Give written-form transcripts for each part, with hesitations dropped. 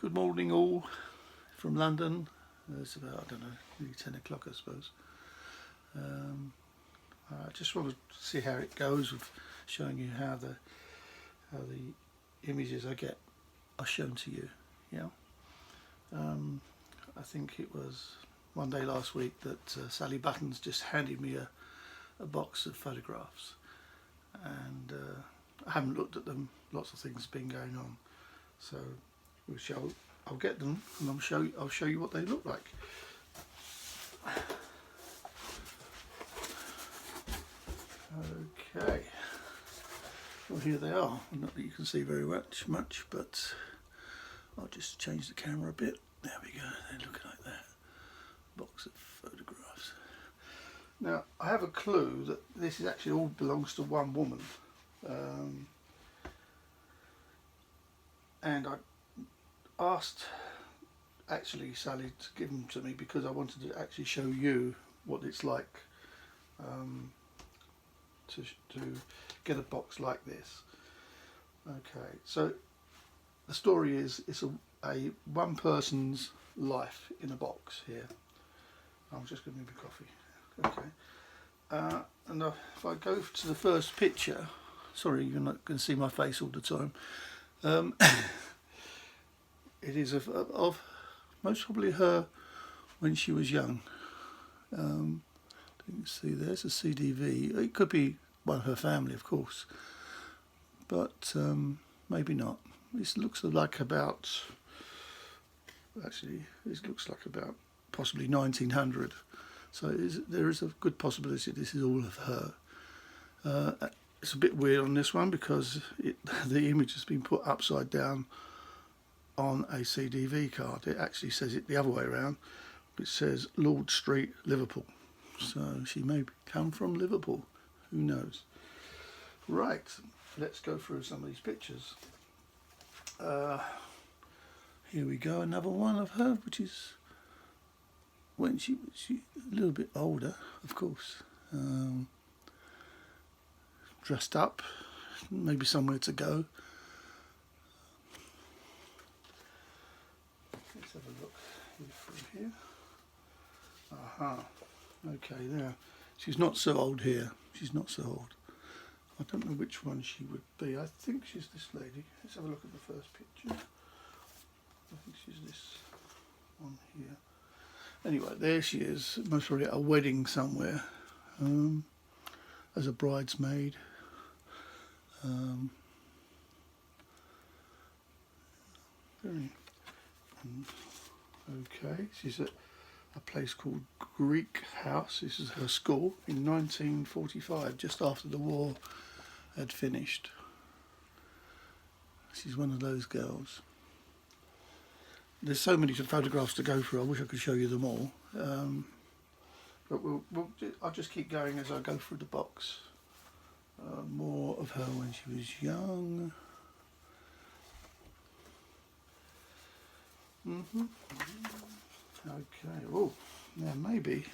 Good morning all from London. It's about, I don't know, nearly 10 o'clock I suppose. I just want to see how it goes with showing you how the images I get are shown to you. Yeah. I think it was one day last week that Sally Buttons just handed me a box of photographs, and I haven't looked at them. Lots of things have been going on, so I'll get them and I'll show you what they look like. Okay, well here they are. Not that you can see very much, but I'll just change the camera a bit. There we go, they look like that. Box of photographs. Now I have a clue that this is actually all belongs to one woman, and I asked actually Sally to give them to me because I wanted to actually show you what it's like to get a box like this. Okay, so the story is it's a one person's life in a box here. I'm just going to make a coffee. Okay, and if I go to the first picture, sorry you're not going to see my face all the time. It is of most probably her when she was young. You can see there's a CDV. It could be one of her family, of course, but maybe not. This looks like about, actually, this looks like about possibly 1900. So there is a good possibility this is all of her. It's a bit weird on this one because the image has been put upside down on a CDV card. It actually says it the other way around. It says Lord Street, Liverpool. So she may come from Liverpool. Who knows? Right, let's go through some of these pictures. Here we go, another one of her, which is when she a little bit older, of course. Dressed up, maybe somewhere to go. Let's have a look through here. Aha. Okay, there. She's not so old here. She's not so old. I don't know which one she would be. I think she's this lady. Let's have a look at the first picture. I think she's this one here. Anyway, there she is. Most probably at a wedding somewhere, as a bridesmaid. Okay, she's at a place called Greek House. This is her school in 1945, just after the war had finished. She's one of those girls. There's so many photographs to go through. I wish I could show you them all, but I'll just keep going as I go through the box. More of her when she was young. Okay. Oh, now maybe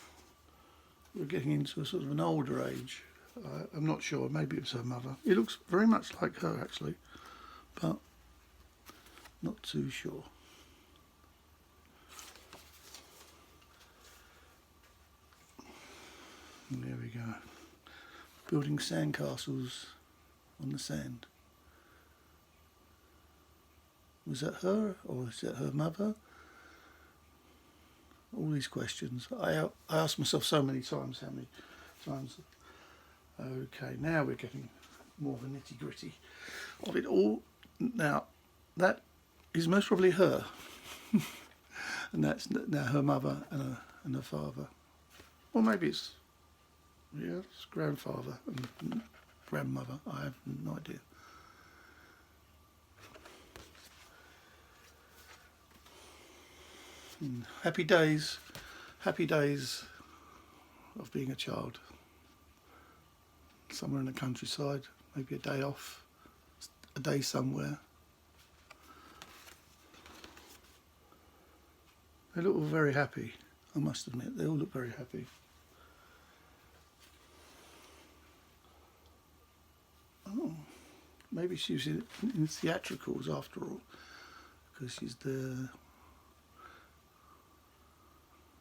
we're getting into a sort of an older age. I'm not sure. Maybe it's her mother. It looks very much like her actually, but not too sure. And there we go. Building sandcastles on the sand. Was that her, or is that her mother? All these questions. I asked myself so many times how many times. Okay, now we're getting more of a nitty gritty of it all. Now, that is most probably her. And that's now her mother and her father. Or maybe it's, yeah, it's grandfather and grandmother. I have no idea. Happy days of being a child. Somewhere in the countryside, maybe a day off, a day somewhere. They look all very happy, I must admit, they all look very happy. Oh, maybe she was in theatricals after all, because she's there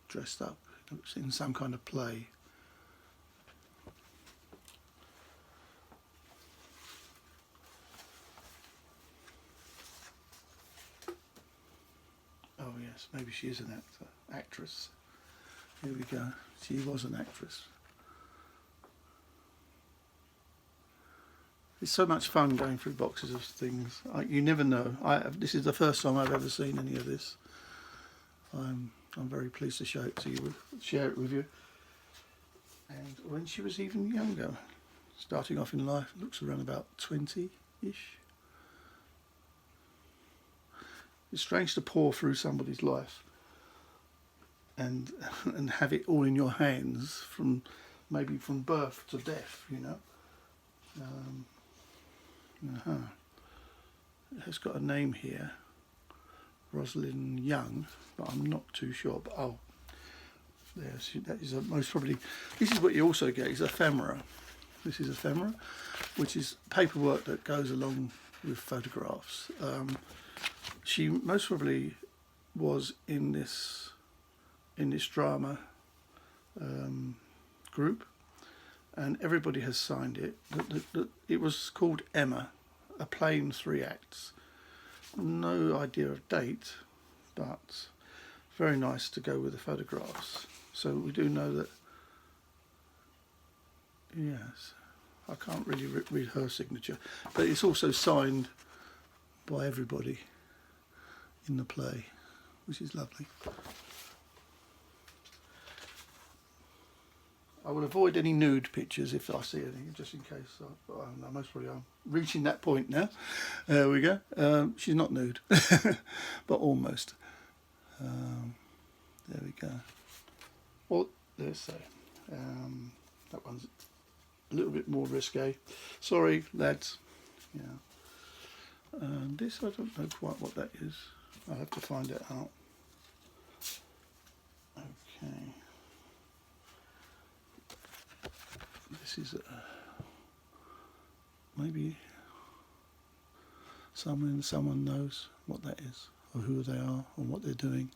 dressed up. Looks in some kind of play. Oh yes, maybe she is an actress. Here we go. She was an actress. It's so much fun going through boxes of things. You never know. This is the first time I've ever seen any of this. I'm very pleased to show it to you, share it with you. And when she was even younger, starting off in life, looks around about 20-ish. It's strange to pour through somebody's life and have it all in your hands from maybe from birth to death, you know. It's got a name here, Rosalind Young, but I'm not too sure. But oh, there's that is most probably. This is what you also get is ephemera. This is ephemera, which is paperwork that goes along with photographs. She most probably was in this drama group, and everybody has signed it. It was called Emma, a play in 3 acts. No idea of date, but very nice to go with the photographs. So we do know that, yes, I can't really read her signature, but it's also signed by everybody in the play, which is lovely. I will avoid any nude pictures if I see any, just in case. Most probably I'm reaching that point now. There we go. She's not nude, but almost. There we go. Well, let's say that one's a little bit more risque. Sorry, lads. Yeah. This I don't know quite what that is. I'll have to find it out. Okay. This is maybe someone knows what that is, or who they are, or what they're doing.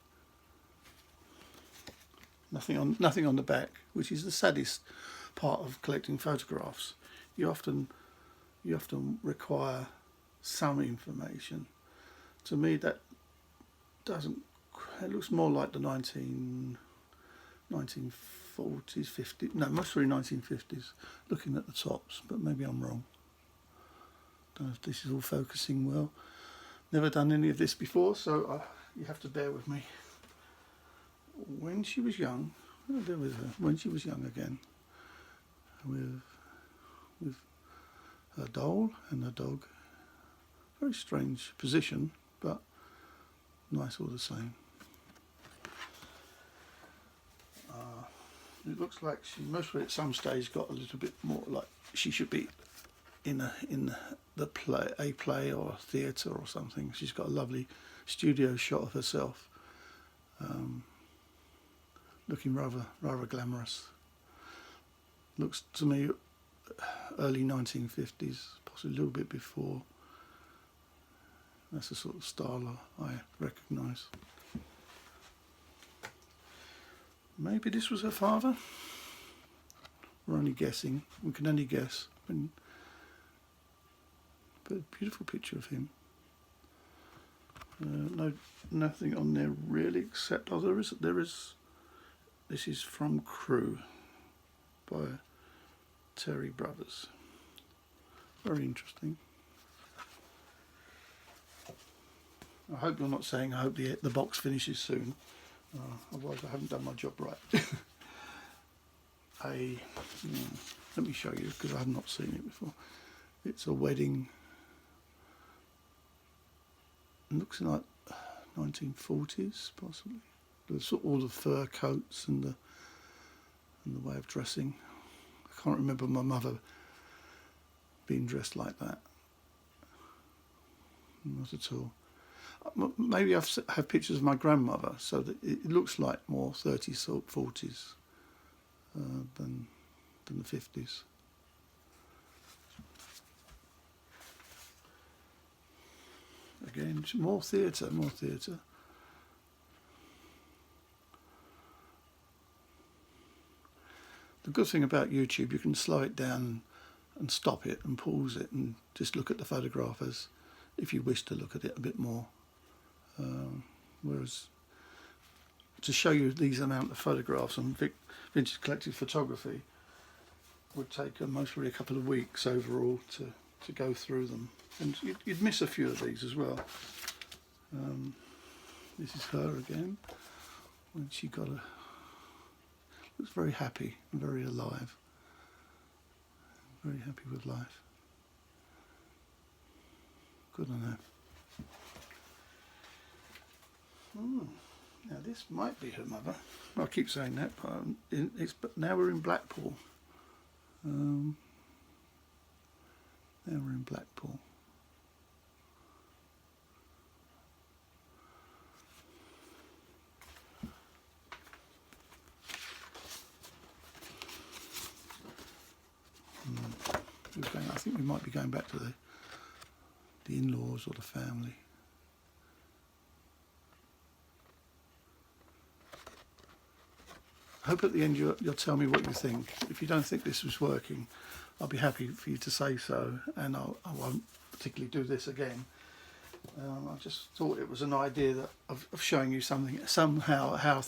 Nothing on the back, which is the saddest part of collecting photographs. You often require some information. To me, that doesn't. It looks more like the 1940s, 50s. No, mostly 1950s. Looking at the tops, but maybe I'm wrong. Don't know if this is all focusing well. Never done any of this before, so you have to bear with me. When she was young, there was her. When she was young again, with her doll and her dog. Very strange position, but nice all the same. It looks like she mostly at some stage got a little bit more like she should be in the play or a theatre or something. She's got a lovely studio shot of herself, looking rather glamorous. Looks to me early 1950s, possibly a little bit before. That's the sort of style I recognise. Maybe this was her father. We're only guessing. We can only guess. But a beautiful picture of him. Nothing on there really, except there is. This is from Crew by Terry Brothers. Very interesting. I hope you're not saying I hope the box finishes soon. Otherwise I haven't done my job right. Let me show you, because I have not seen it before. It's a wedding. It looks like 1940s possibly. There's all the fur coats and the way of dressing. I can't remember my mother being dressed like that. Not at all. Maybe I have pictures of my grandmother, so that it looks like more 30s or 40s than the 50s. Again, more theatre, more theatre. The good thing about YouTube, you can slow it down and stop it and pause it and just look at the photograph as if you wish to look at it a bit more. Whereas to show you these amount of photographs on Vintage Collected Photography would take most probably a couple of weeks overall to go through them, and you'd miss a few of these as well. This is her again when she got a looks very happy and very alive, very happy with life. Good on her. Now this might be her mother. I keep saying that, but now we're in Blackpool. Now we're in Blackpool. I think we might be going back to the in-laws or the family. I hope at the end you'll tell me what you think. If you don't think this was working, I'll be happy for you to say so, and I won't particularly do this again. I just thought it was an idea of showing you somehow how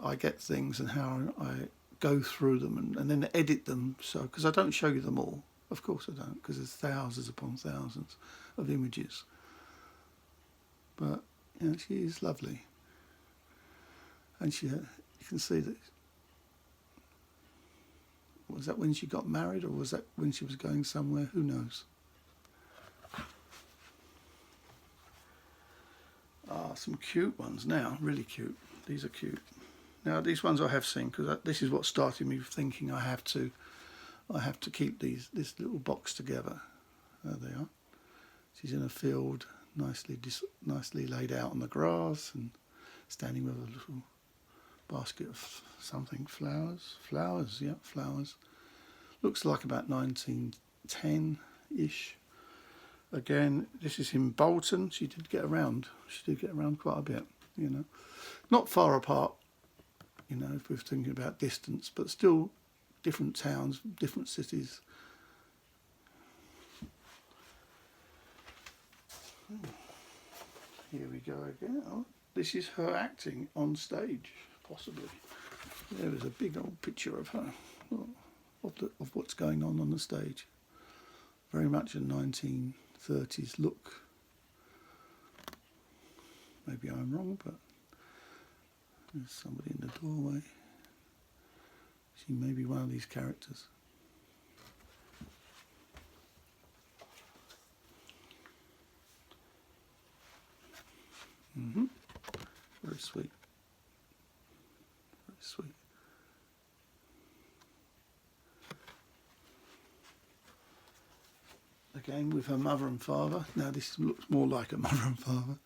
I get things and how I go through them and then edit them. So because I don't show you them all, of course I don't, because there's thousands upon thousands of images. But you know, she is lovely. And you can see that, was that when she got married or was that when she was going somewhere? Who knows? Some cute ones now, really cute. These are cute. Now these ones I have seen because this is what started me thinking I have to keep this little box together. There they are. She's in a field, nicely laid out on the grass and standing with a little basket of something, flowers, yeah, flowers. Looks like about 1910-ish. Again, this is in Bolton. She did get around quite a bit, you know. Not far apart, you know, if we're thinking about distance, but still different towns, different cities. Here we go again. Oh, this is her acting on stage. Possibly. There is a big old picture of her, of what's going on the stage. Very much a 1930s look. Maybe I'm wrong, but there's somebody in the doorway. She may be one of these characters. Very sweet. Sweet. Again with her mother and father. Now this looks more like a mother and father.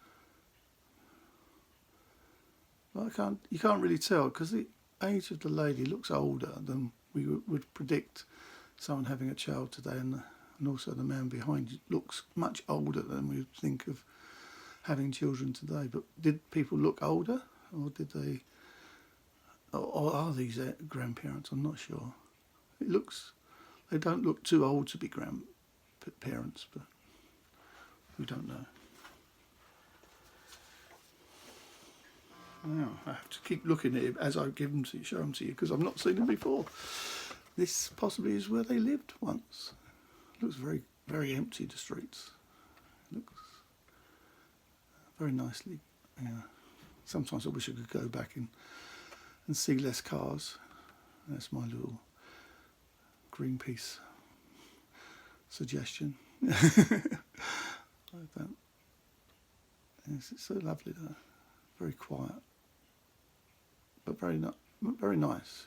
But you can't really tell because the age of the lady looks older than we would predict someone having a child today, and also the man behind you looks much older than we would think of having children today. But did people look older, or did they? Or are these grandparents? I'm not sure. They don't look too old to be grandparents, but we don't know. Now I have to keep looking at it as I show them to you, because I've not seen them before. This possibly is where they lived once. It looks very, very empty, the streets. It looks very nicely. Yeah. Sometimes I wish I could go back and see less cars. That's my little Greenpeace suggestion. Like that. Yes, it's so lovely though. Very quiet, but very nice.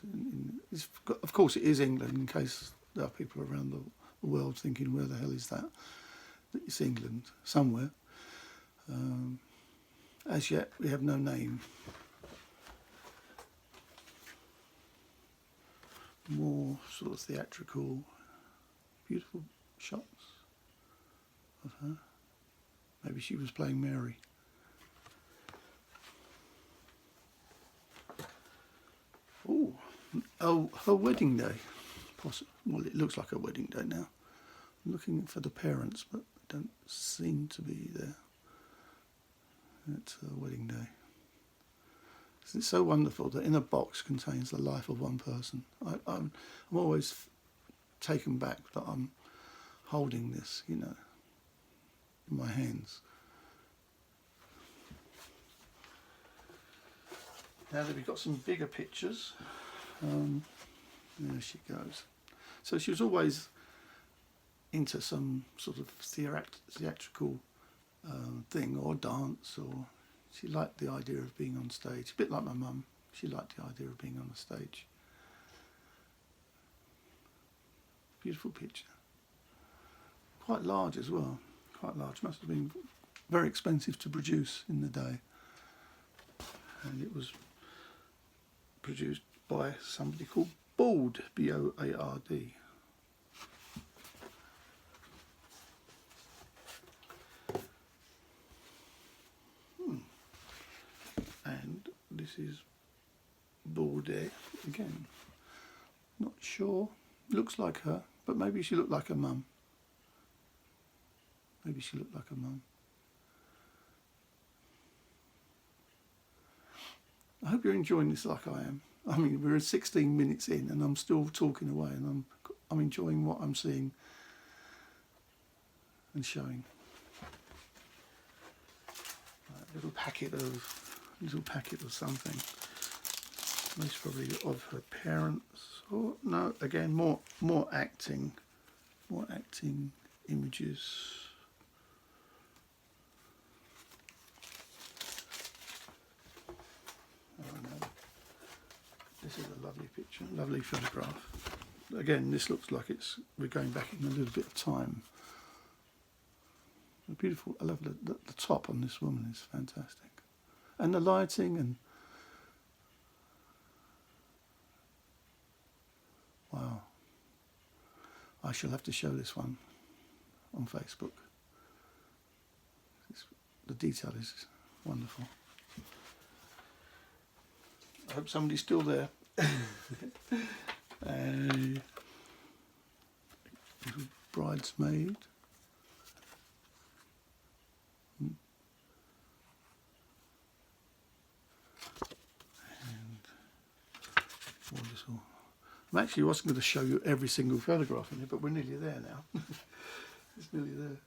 Of course, it is England. In case there are people around the world thinking, "Where the hell is that?" It's England somewhere. As yet, we have no name. More sort of theatrical, beautiful shots of her. Maybe she was playing Mary. Oh, her wedding day. Well, it looks like a wedding day now. I'm looking for the parents, but they don't seem to be there. It's her wedding day. It's so wonderful that in a box contains the life of one person. I'm always taken back that I'm holding this, you know, in my hands. Now that we've got some bigger pictures, there she goes. So she was always into some sort of theatrical thing, or dance, or she liked the idea of being on stage. A bit like my mum, she liked the idea of being on the stage. Beautiful picture. Quite large as well, quite large. Must have been very expensive to produce in the day. And it was produced by somebody called Board, B-O-A-R-D. And this is Baudet again. Not sure. Looks like her, but maybe she looked like her mum. Maybe she looked like her mum. I hope you're enjoying this like I am. I mean, we're 16 minutes in and I'm still talking away, and I'm enjoying what I'm seeing and showing. Little packet of something. Most probably of her parents. Or no, again, more acting images. Oh no. This is a lovely picture, lovely photograph. Again, this looks like we're going back in a little bit of time. Beautiful. I love the top on this woman is fantastic, and the lighting, and wow. I shall have to show this one on Facebook. The detail is wonderful. I hope somebody's still there. A little bridesmaid. I actually wasn't going to show you every single photograph in it, but we're nearly there now. It's nearly there.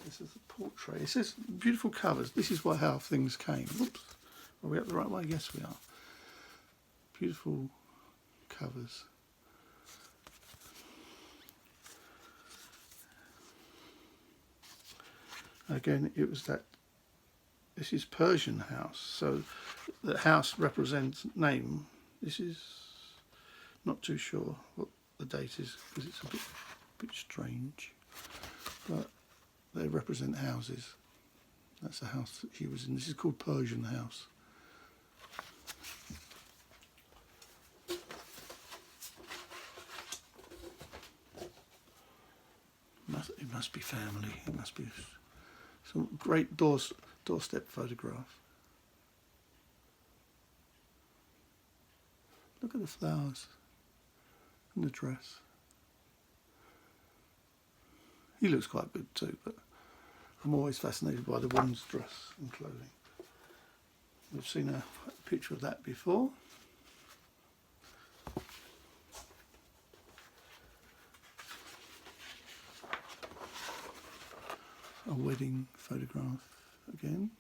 This is a portrait. It says beautiful covers. This is how things came. Oops. Are we up the right way? Yes, we are. Beautiful covers. Again, it was that. This is Persian house. So the house represents name. This is not too sure what the date is because it's a bit strange. But they represent houses. That's the house that she was in. This is called Persian house. It must be family. It must be some great doorstep photograph. Look at the flowers and the dress. He looks quite good too, but I'm always fascinated by the woman's dress and clothing. We've seen a picture of that before. A wedding photograph again.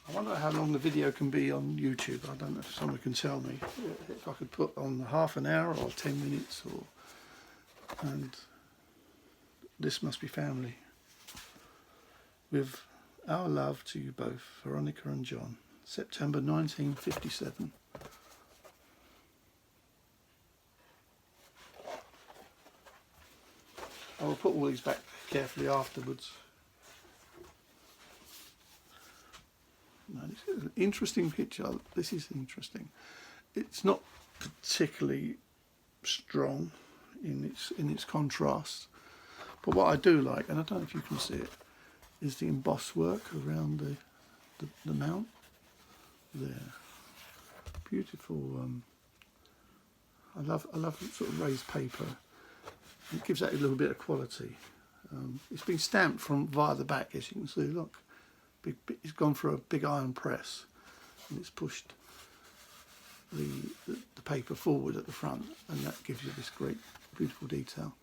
I wonder how long the video can be on YouTube. I don't know if someone can tell me. If I could put on half an hour or 10 minutes, and this must be family. With our love to you both, Veronica and John, September 1957. I will put all these back carefully afterwards. No, this is an interesting picture. This is interesting. It's not particularly strong in its contrast. But what I do like, and I don't know if you can see it, is the embossed work around the mount there. Beautiful. I love sort of raised paper. It gives that a little bit of quality. It's been stamped from via the back, as you can see. Look, it's gone through a big iron press, and it's pushed the paper forward at the front, and that gives you this great, beautiful detail.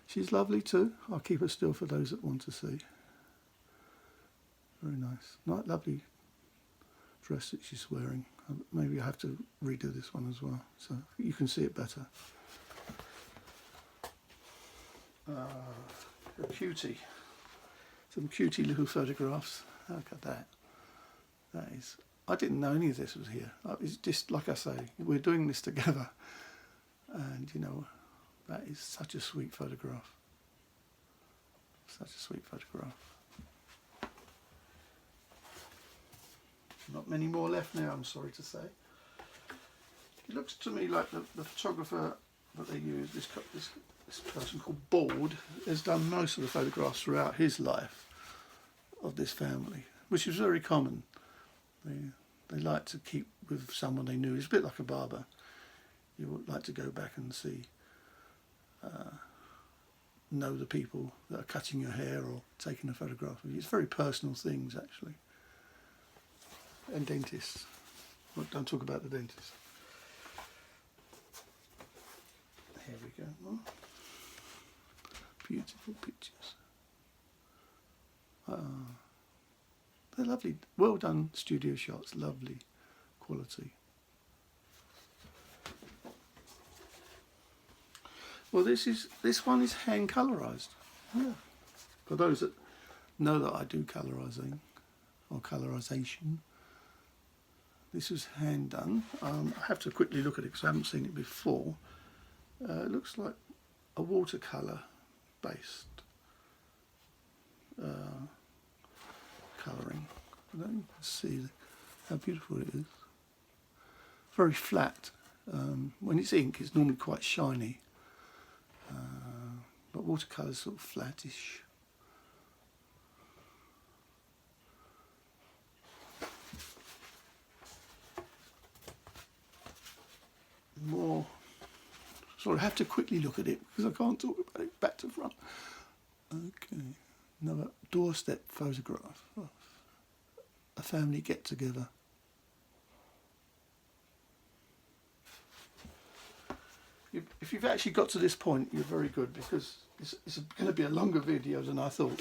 She's lovely too. I'll keep her still for those that want to see. Very nice. Lovely dress that she's wearing. Maybe I have to redo this one as well, so you can see it better. A cutie. Some cutie little photographs. Look at that. That is. I didn't know any of this was here. It's just like I say, we're doing this together, and you know, that is such a sweet photograph. Such a sweet photograph. Not many more left now, I'm sorry to say. It looks to me like the photographer that they use, this person called Board, has done most of the photographs throughout his life of this family, which is very common. They like to keep with someone they knew. It's a bit like a barber. You would like to go back and see, know the people that are cutting your hair or taking a photograph of you. It's very personal things, actually. And dentists. Well, don't talk about the dentist. Here we go. Oh. Beautiful pictures. They're lovely, well done studio shots, lovely quality. Well, this one is hand colorized. Yeah. For those that know that I do colorizing or colorization, this was hand done. I have to quickly look at it because I haven't seen it before. It looks like a watercolor based colouring. I don't see how beautiful it is. Very flat. When it's ink, it's normally quite shiny, but watercolour is sort of flattish. More. Sorry, I have to quickly look at it because I can't talk about it back to front. Okay, another doorstep photograph of a family get together. If you've actually got to this point, you're very good, because it's going to be a longer video than I thought.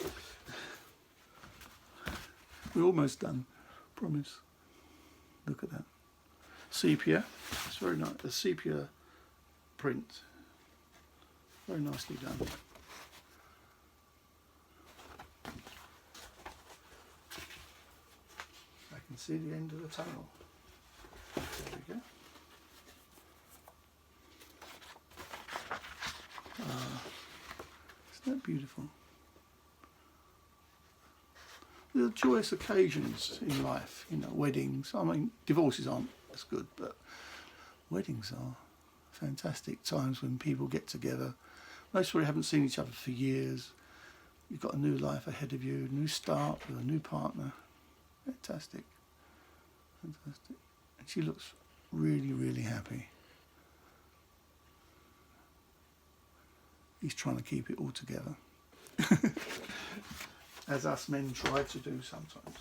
We're almost done, promise. Look at that. Sepia, it's very nice, a sepia print, very nicely done. I can see the end of the tunnel. There we go. Isn't that beautiful? There are joyous occasions in life, you know, weddings. I mean, divorces aren't as good, but weddings are fantastic times when people get together. Most of you haven't seen each other for years. You've got a new life ahead of you, a new start with a new partner. Fantastic. Fantastic. And she looks really, really happy. He's trying to keep it all together. As us men try to do sometimes.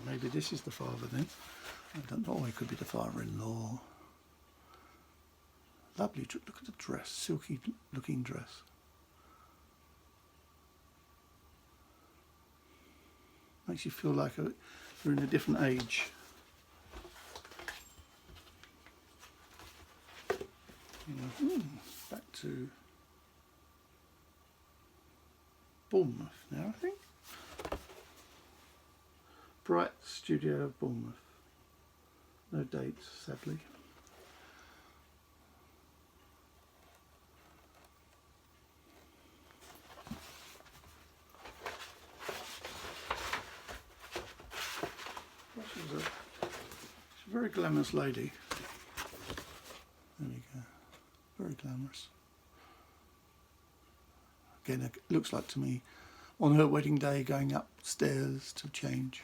Maybe this is the father then. I don't know, it could be the father-in-law. Lovely, look at the dress, silky looking dress. Makes you feel like you're in a different age. Back to Bournemouth now, I think. Bright Studio, Bournemouth. No dates, sadly. very glamorous lady. There we go. Very glamorous. Again, it looks like to me on her wedding day going upstairs to change.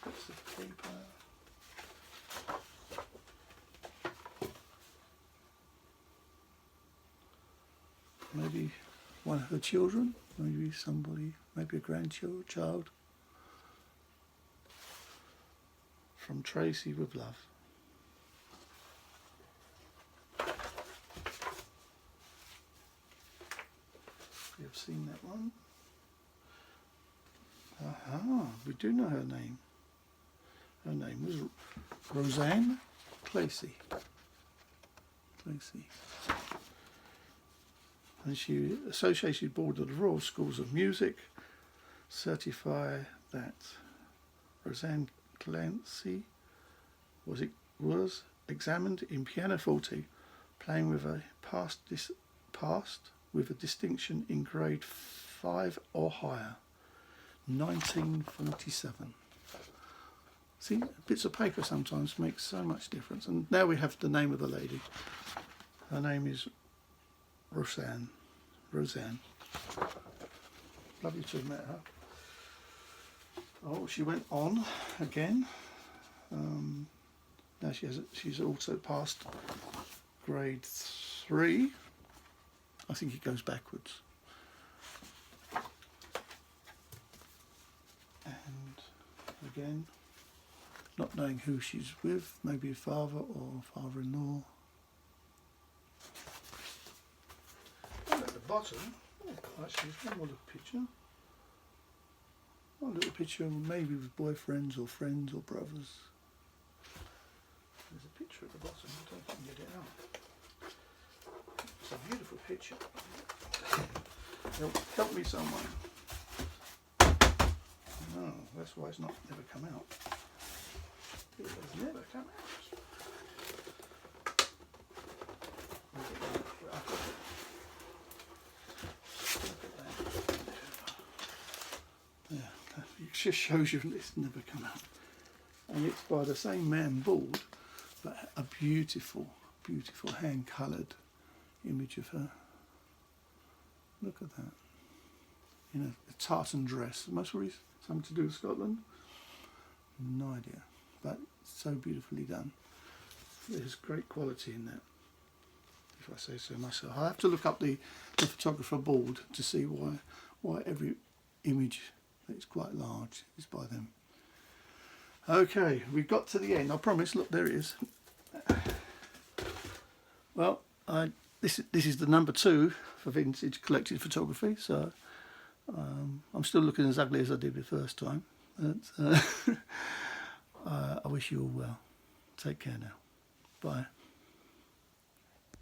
Bits of paper. Maybe one of her children, maybe somebody, maybe a grandchild. From Tracy with love. We have seen that one. Aha, we do know her name. Her name was Roseanne Clacy. And she Associated Board of the Royal Schools of Music certify that Roseanne Clacy was examined in pianoforte, playing with a passed with a distinction in grade 5 or higher, 1947. See, bits of paper sometimes make so much difference. And now we have the name of the lady. Her name is Roseanne. Lovely to have met her. Oh, she went on again. Now she's also passed grade 3. I think it goes backwards. And again, not knowing who she's with, maybe a father or father-in-law. And at the bottom, actually, there's one more little picture. One little picture, maybe with boyfriends or friends or brothers. There's a picture at the bottom, I don't know if I can get it out. It's a beautiful picture. Help me someone. No, that's why it's never come out. It has never come out. Yeah, it just shows you it's never come out. And it's by the same man, Bald, but a beautiful, beautiful hand-coloured image of her. Look at that. You know, a tartan dress. Most probably something to do with Scotland. No idea. But so beautifully done. There's great quality in that, if I say so myself. I have to look up the photographer Bald to see why every image that's quite large is by them. Okay, we've got to the end. I promise. Look, there it is. Well, this is the number 2 for vintage collected photography. So I'm still looking as ugly as I did the first time. But, I wish you all well. Take care now. Bye.